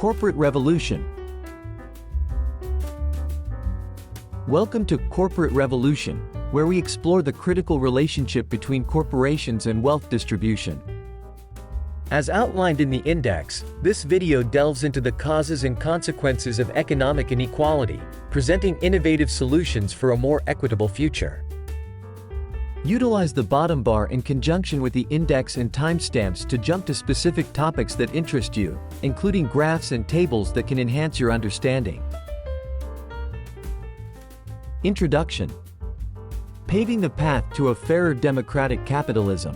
Corporate Revolution. Welcome to Corporate Revolution, where we explore the critical relationship between corporations and wealth distribution. As outlined in the index, this video delves into the causes and consequences of economic inequality, presenting innovative solutions for a more equitable future. Utilize the bottom bar in conjunction with the index and timestamps to jump to specific topics that interest you, including graphs and tables that can enhance your understanding. Introduction. Paving the path to a fairer democratic capitalism.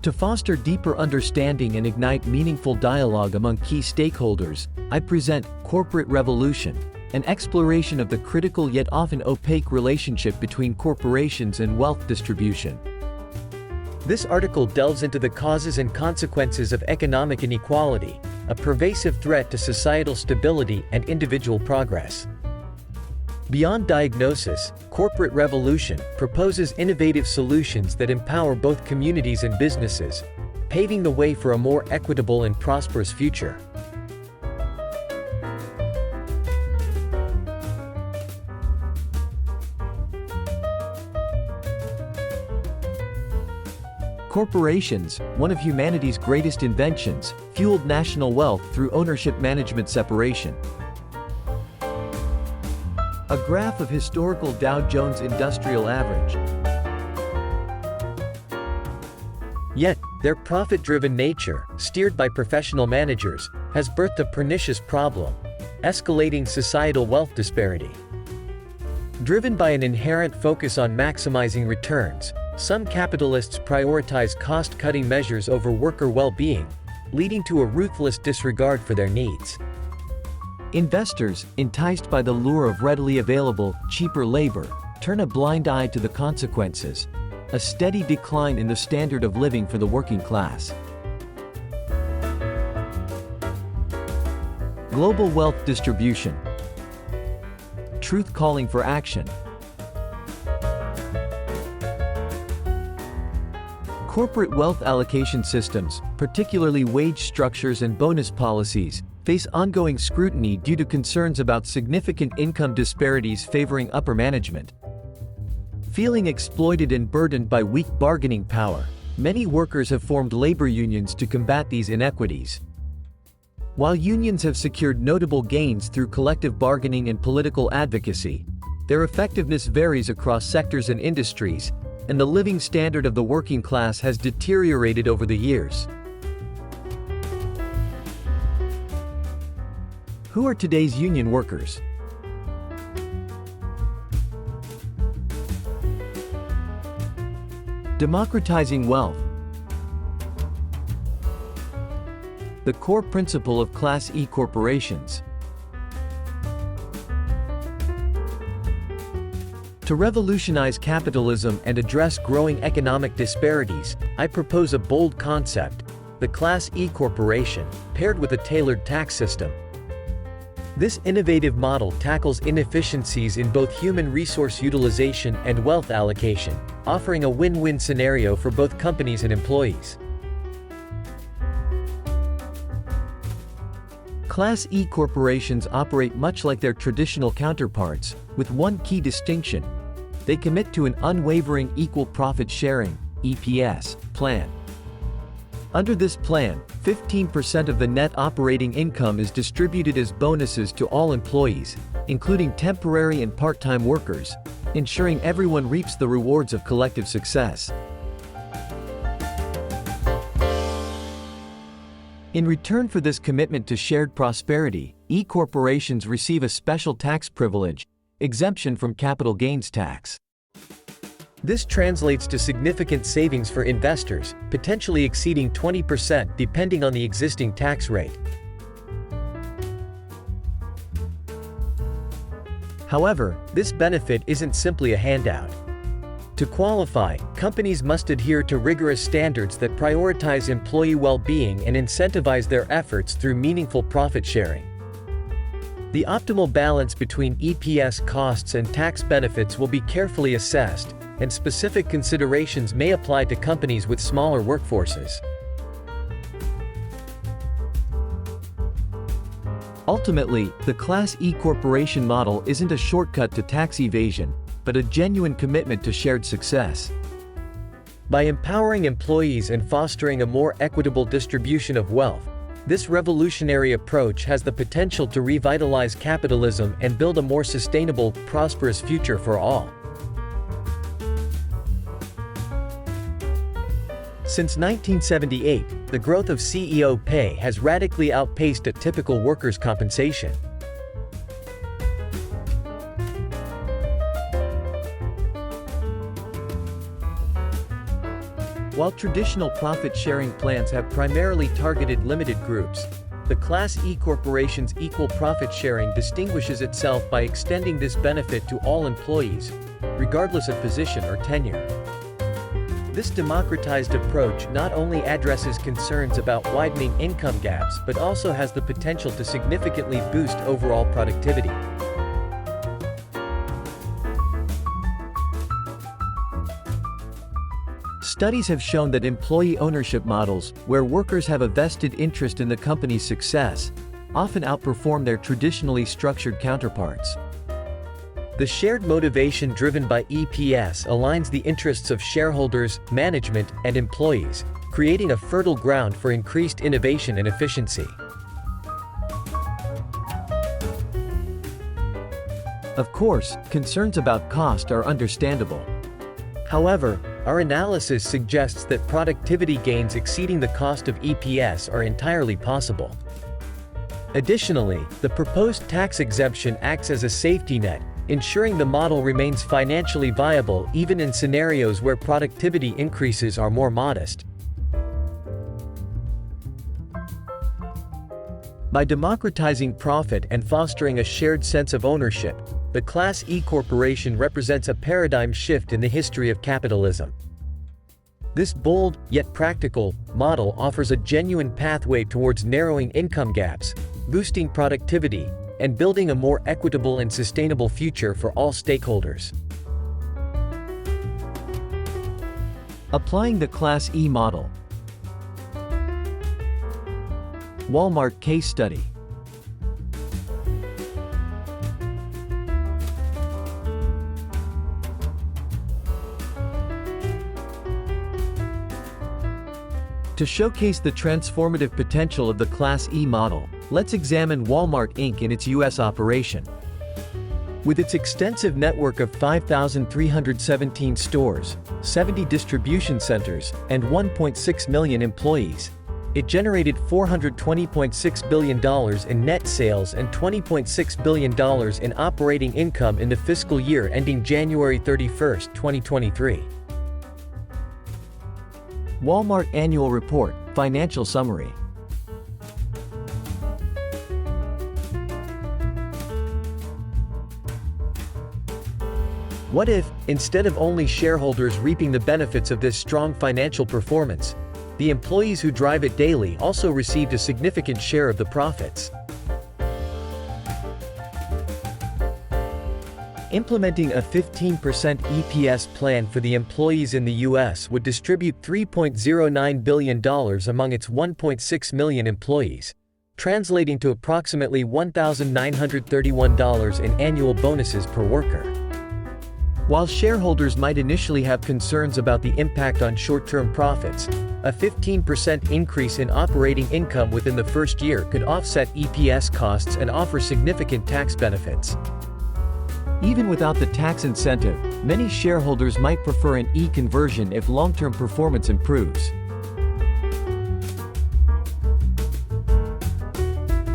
To foster deeper understanding and ignite meaningful dialogue among key stakeholders, I present Corporate Revolution, an exploration of the critical yet often opaque relationship between corporations and wealth distribution. This article delves into the causes and consequences of economic inequality, a pervasive threat to societal stability and individual progress. Beyond diagnosis, Corporate Revolution proposes innovative solutions that empower both communities and businesses, paving the way for a more equitable and prosperous future. Corporations, one of humanity's greatest inventions, fueled national wealth through ownership management separation. A graph of historical Dow Jones Industrial Average. Yet, their profit-driven nature, steered by professional managers, has birthed a pernicious problem: escalating societal wealth disparity. Driven by an inherent focus on maximizing returns, some capitalists prioritize cost-cutting measures over worker well-being, leading to a ruthless disregard for their needs. Investors, enticed by the lure of readily available, cheaper labor, turn a blind eye to the consequences: a steady decline in the standard of living for the working class. Global wealth distribution. Truth calling for action. Corporate wealth allocation systems, particularly wage structures and bonus policies, face ongoing scrutiny due to concerns about significant income disparities favoring upper management. Feeling exploited and burdened by weak bargaining power, many workers have formed labor unions to combat these inequities. While unions have secured notable gains through collective bargaining and political advocacy, their effectiveness varies across sectors and industries, and the living standard of the working class has deteriorated over the years. Who are today's union workers? Democratizing wealth. The core principle of Class E corporations. To revolutionize capitalism and address growing economic disparities, I propose a bold concept: the Class E corporation, paired with a tailored tax system. This innovative model tackles inefficiencies in both human resource utilization and wealth allocation, offering a win-win scenario for both companies and employees. Class E corporations operate much like their traditional counterparts, with one key distinction: they commit to an unwavering equal profit sharing (EPS) plan. Under this plan, 15% of the net operating income is distributed as bonuses to all employees, including temporary and part-time workers, ensuring everyone reaps the rewards of collective success. In return for this commitment to shared prosperity, E-corporations receive a special tax privilege: exemption from capital gains tax. This translates to significant savings for investors, potentially exceeding 20% depending on the existing tax rate. However, this benefit isn't simply a handout. To qualify, companies must adhere to rigorous standards that prioritize employee well-being and incentivize their efforts through meaningful profit sharing. The optimal balance between EPS costs and tax benefits will be carefully assessed, and specific considerations may apply to companies with smaller workforces. Ultimately, the Class E corporation model isn't a shortcut to tax evasion, but a genuine commitment to shared success. By empowering employees and fostering a more equitable distribution of wealth, this revolutionary approach has the potential to revitalize capitalism and build a more sustainable, prosperous future for all. Since 1978, the growth of CEO pay has radically outpaced a typical worker's compensation. While traditional profit-sharing plans have primarily targeted limited groups, the Class E corporation's equal profit sharing distinguishes itself by extending this benefit to all employees, regardless of position or tenure. This democratized approach not only addresses concerns about widening income gaps but also has the potential to significantly boost overall productivity. Studies have shown that employee ownership models, where workers have a vested interest in the company's success, often outperform their traditionally structured counterparts. The shared motivation driven by EPS aligns the interests of shareholders, management, and employees, creating a fertile ground for increased innovation and efficiency. Of course, concerns about cost are understandable. However, our analysis suggests that productivity gains exceeding the cost of EPS are entirely possible. Additionally, the proposed tax exemption acts as a safety net, ensuring the model remains financially viable even in scenarios where productivity increases are more modest. By democratizing profit and fostering a shared sense of ownership, the Class E corporation represents a paradigm shift in the history of capitalism. This bold, yet practical, model offers a genuine pathway towards narrowing income gaps, boosting productivity, and building a more equitable and sustainable future for all stakeholders. Applying the Class E model. Walmart case study. To showcase the transformative potential of the Class E model, let's examine Walmart Inc. in its U.S. operation. With its extensive network of 5,317 stores, 70 distribution centers, and 1.6 million employees, it generated $420.6 billion in net sales and $20.6 billion in operating income in the fiscal year ending January 31, 2023. Walmart Annual Report, Financial Summary. What if, instead of only shareholders reaping the benefits of this strong financial performance, the employees who drive it daily also received a significant share of the profits? Implementing a 15% EPS plan for the employees in the U.S. would distribute $3.09 billion among its 1.6 million employees, translating to approximately $1,931 in annual bonuses per worker. While shareholders might initially have concerns about the impact on short-term profits, a 15% increase in operating income within the first year could offset EPS costs and offer significant tax benefits. Even without the tax incentive, many shareholders might prefer an E conversion if long-term performance improves.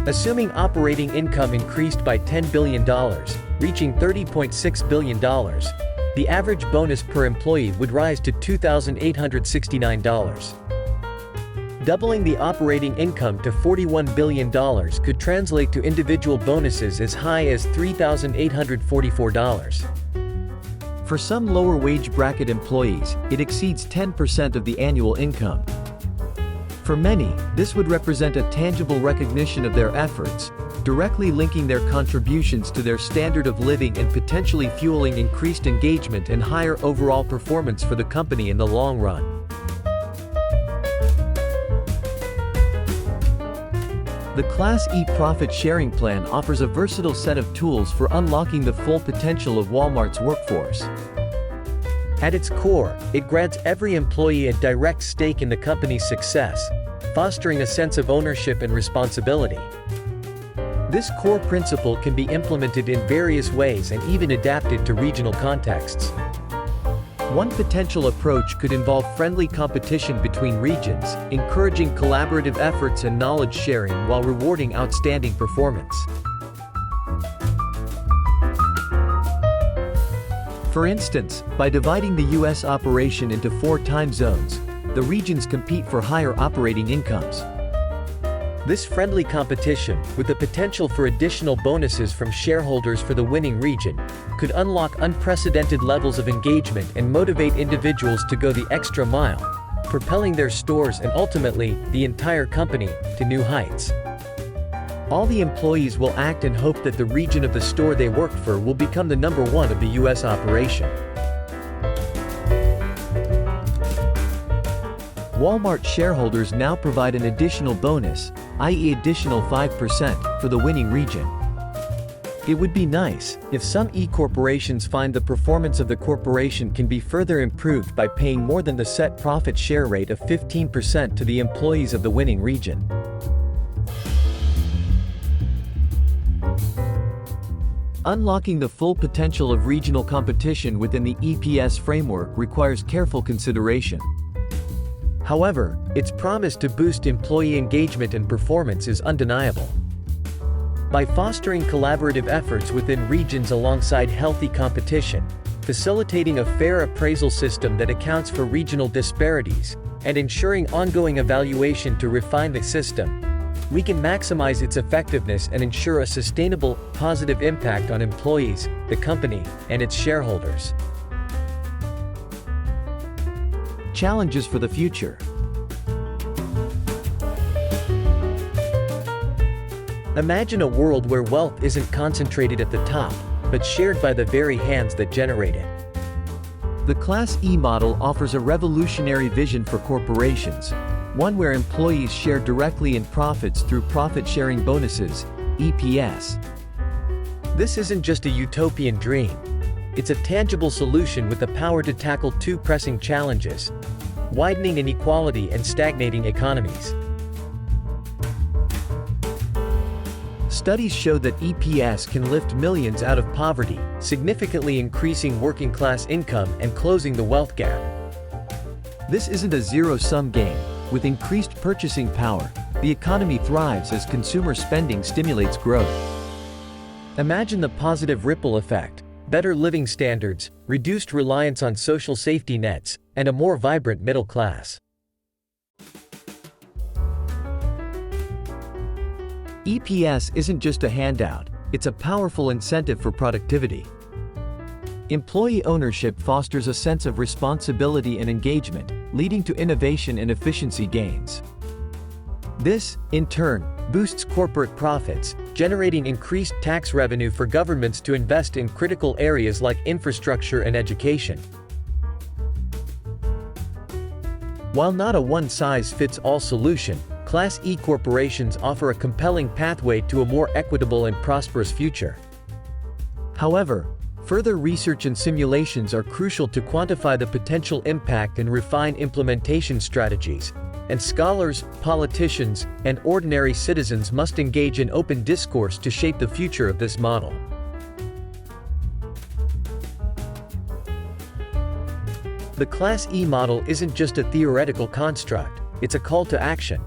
Assuming operating income increased by $10 billion, reaching $30.6 billion, the average bonus per employee would rise to $2,869. Doubling the operating income to $41 billion could translate to individual bonuses as high as $3,844. For some lower wage bracket employees, it exceeds 10% of the annual income. For many, this would represent a tangible recognition of their efforts, directly linking their contributions to their standard of living and potentially fueling increased engagement and higher overall performance for the company in the long run. The Class E profit sharing plan offers a versatile set of tools for unlocking the full potential of Walmart's workforce. At its core, it grants every employee a direct stake in the company's success, fostering a sense of ownership and responsibility. This core principle can be implemented in various ways and even adapted to regional contexts. One potential approach could involve friendly competition between regions, encouraging collaborative efforts and knowledge sharing while rewarding outstanding performance. For instance, by dividing the U.S. operation into 4 time zones, the regions compete for higher operating incomes. This friendly competition, with the potential for additional bonuses from shareholders for the winning region, could unlock unprecedented levels of engagement and motivate individuals to go the extra mile, propelling their stores and ultimately, the entire company, to new heights. All the employees will act and hope that the region of the store they work for will become the number 1 of the U.S. operation. Walmart shareholders now provide an additional bonus, i.e. additional 5%, for the winning region. It would be nice if some E-corporations find the performance of the corporation can be further improved by paying more than the set profit share rate of 15% to the employees of the winning region. Unlocking the full potential of regional competition within the EPS framework requires careful consideration. However, its promise to boost employee engagement and performance is undeniable. By fostering collaborative efforts within regions alongside healthy competition, facilitating a fair appraisal system that accounts for regional disparities, and ensuring ongoing evaluation to refine the system, we can maximize its effectiveness and ensure a sustainable, positive impact on employees, the company, and its shareholders. Challenges for the future. Imagine a world where wealth isn't concentrated at the top, but shared by the very hands that generate it. The Class E model offers a revolutionary vision for corporations, one where employees share directly in profits through profit-sharing bonuses, EPS. This isn't just a utopian dream. It's a tangible solution with the power to tackle 2 pressing challenges: widening inequality and stagnating economies. Studies show that EPS can lift millions out of poverty, significantly increasing working-class income and closing the wealth gap. This isn't a zero-sum game. With increased purchasing power, the economy thrives as consumer spending stimulates growth. Imagine the positive ripple effect: better living standards, reduced reliance on social safety nets, and a more vibrant middle class. EPS isn't just a handout, it's a powerful incentive for productivity. Employee ownership fosters a sense of responsibility and engagement, leading to innovation and efficiency gains. This, in turn, boosts corporate profits, generating increased tax revenue for governments to invest in critical areas like infrastructure and education. While not a one-size-fits-all solution, Class E corporations offer a compelling pathway to a more equitable and prosperous future. However, further research and simulations are crucial to quantify the potential impact and refine implementation strategies, and scholars, politicians, and ordinary citizens must engage in open discourse to shape the future of this model. The Class E model isn't just a theoretical construct, it's a call to action.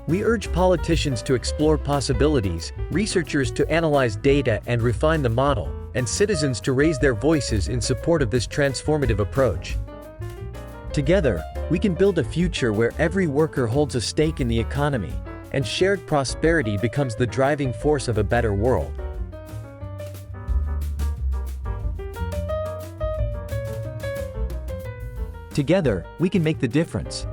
We urge politicians to explore possibilities, researchers to analyze data and refine the model, and citizens to raise their voices in support of this transformative approach. Together, we can build a future where every worker holds a stake in the economy, and shared prosperity becomes the driving force of a better world. Together, we can make the difference.